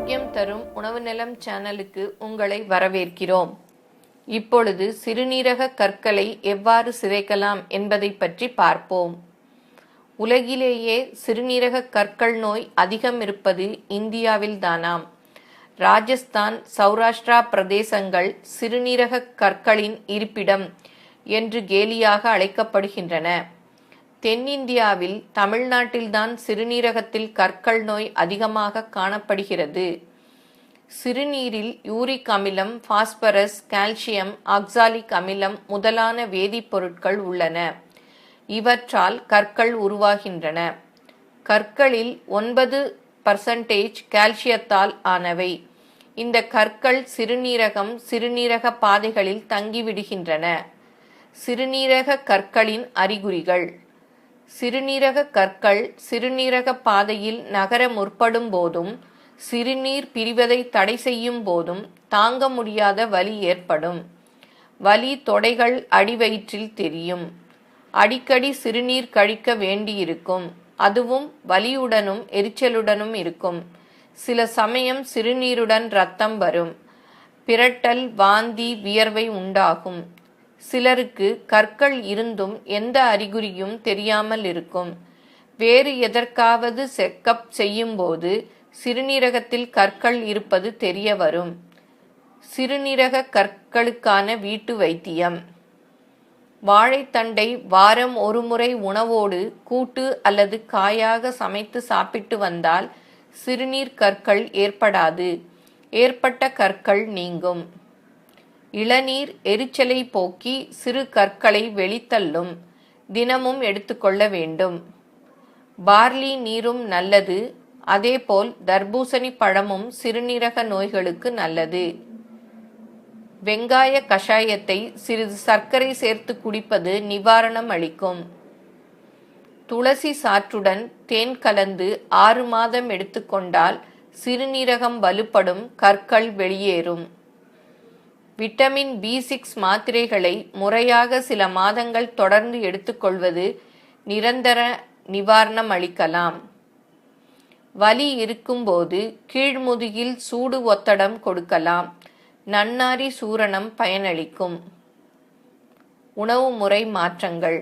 ஆரோக்கியம் தரும் உணவு நிலம் சேனலுக்கு உங்களை வரவேற்கிறோம். இப்பொழுது சிறுநீரக கற்களை எவ்வாறு சிதைக்கலாம் என்பதை பற்றி பார்ப்போம். உலகிலேயே சிறுநீரக கற்கள் நோய் அதிகம் இருப்பது இந்தியாவில் தானாம். ராஜஸ்தான், சௌராஷ்டிரா பிரதேசங்கள் சிறுநீரக கற்களின் இருப்பிடம் என்று கேலியாக அழைக்கப்படுகின்றன. தென்னிந்தியாவில் தமிழ்நாட்டில்தான் சிறுநீரகத்தில் கற்கள் நோய் அதிகமாக காணப்படுகிறது. சிறுநீரில் யூரிக் அமிலம், பாஸ்பரஸ், கால்சியம், ஆக்சாலிக் அமிலம் முதலான வேதிப்பொருட்கள் உள்ளன. இவற்றால் கற்கள் உருவாகின்றன. கற்களில் 9% கால்சியத்தால் ஆனவை. இந்த கற்கள் சிறுநீரக பாதைகளில் தங்கிவிடுகின்றன. சிறுநீரக கற்களின் அறிகுறிகள். சிறுநீரக கற்கள் சிறுநீரக பாதையில் நகர முற்படும் போதும் சிறுநீர் பிரிவதை தடை செய்யும் போதும் தாங்க முடியாத வலி ஏற்படும். வலி தொடைகள் அடிவயிற்றில் தெரியும். அடிக்கடி சிறுநீர் கழிக்க வேண்டியிருக்கும். அதுவும் வலியுடனும் எரிச்சலுடனும் இருக்கும். சில சமயம் சிறுநீருடன் இரத்தம் வரும். பிரட்டல், வாந்தி, வியர்வை உண்டாகும். சிலருக்கு கற்கள் இருந்தும் எந்த அறிகுறியும் தெரியாமல் இருக்கும். வேறு எதற்காவது செக்கப் செய்யும்போது சிறுநீரகத்தில் கற்கள் இருப்பது தெரிய வரும். சிறுநீரக கற்களுக்கான வீட்டு வைத்தியம். வாழைத்தண்டை வாரம் ஒரு முறை உணவோடு கூட்டு அல்லது காயாக சமைத்து சாப்பிட்டு வந்தால் சிறுநீர் கற்கள் ஏற்படாது. ஏற்பட்ட கற்கள் நீங்கும். இளநீர் எரிச்சலை போக்கி சிறு கற்களை வெளித்தள்ளும். தினமும் எடுத்துக்கொள்ள வேண்டும். பார்லி நீரும் நல்லது. அதேபோல் தர்பூசணி பழமும் சிறுநீரக நோய்களுக்கு நல்லது. வெங்காய கஷாயத்தை சிறிது சர்க்கரை சேர்த்து குடிப்பது நிவாரணம் அளிக்கும். துளசி சாற்றுடன் தேன் கலந்து 6 மாதம் எடுத்துக்கொண்டால் சிறுநீரகம் வலுப்படும், கற்கள் வெளியேறும். விட்டமின் B6 மாத்திரைகளை முறையாக சில மாதங்கள் தொடர்ந்து எடுத்துக்கொள்வது நிரந்தர நிவாரணம் அளிக்கலாம். வலி இருக்கும்போது கீழ்முதுகில் சூடு ஒத்தடம் கொடுக்கலாம். நன்னாரி சூரணம் பயனளிக்கும். உணவு முறை மாற்றங்கள்.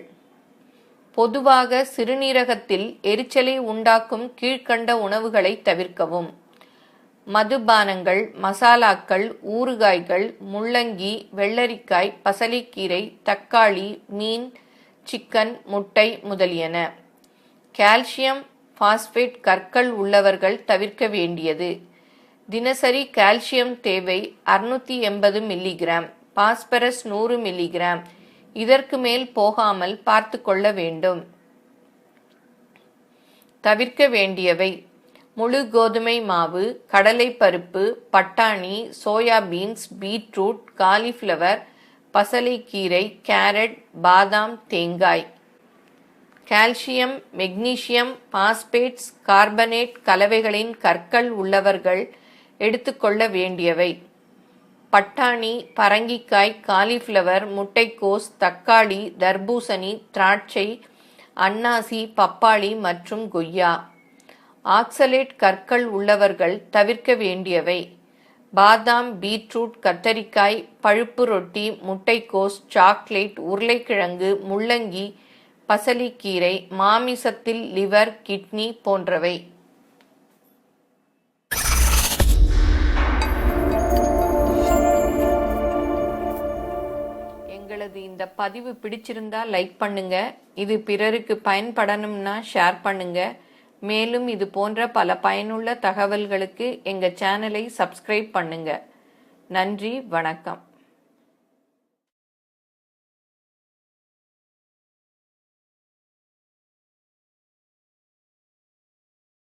பொதுவாக சிறுநீரகத்தில் எரிச்சலை உண்டாக்கும் கீழ்க்கண்ட உணவுகளை தவிர்க்கவும். மதுபானங்கள், மசாலாக்கள், ஊறுகாய்கள், முள்ளங்கி, வெள்ளரிக்காய், பசலைக்கீரை, தக்காளி, மீன், சிக்கன், முட்டை முதலியன. கால்சியம் பாஸ்பேட் கற்கள் உள்ளவர்கள் தவிர்க்க வேண்டியது. தினசரி கால்சியம் தேவை 680 மில்லிகிராம், பாஸ்பரஸ் 100 மில்லிகிராம். இதற்கு மேல் போகாமல் பார்த்து கொள்ள வேண்டும். தவிர்க்க வேண்டியவை: முழு கோதுமை மாவு, கடலை பருப்பு, பட்டாணி, சோயாபீன்ஸ், பீட்ரூட், காலிஃப்ளவர், பசலைக்கீரை, கேரட், பாதாம், தேங்காய். கால்சியம், மெக்னீசியம், பாஸ்பேட்ஸ், கார்பனேட் கலவைகளின் கற்கள் உள்ளவர்கள் எடுத்துக்கொள்ள வேண்டியவை: பட்டாணி, பரங்கிக்காய், காலிஃப்ளவர், முட்டைக்கோஸ், தக்காளி, தர்பூசணி, திராட்சை, அன்னாசி, பப்பாளி மற்றும் கொய்யா. ஆக்சலேட் கற்கள் உள்ளவர்கள் தவிர்க்க வேண்டியவை: பாதாம், பீட்ரூட், கத்தரிக்காய், பழுப்பு ரொட்டி, முட்டைக்கோஸ், சாக்லேட், உருளைக்கிழங்கு, முள்ளங்கி, பசலிக்கீரை, மாமிசத்தில் லிவர், கிட்னி போன்றவை. எங்களது இந்த பதிவு பிடிச்சிருந்தா லைக் பண்ணுங்க. இது பிறருக்கு பயன்படணும்னா ஷேர் பண்ணுங்க. மேலும் இது போன்ற பல பயனுள்ள தகவல்களுக்கு எங்க சேனலை சப்ஸ்கிரைப் பண்ணுங்க. நன்றி, வணக்கம்.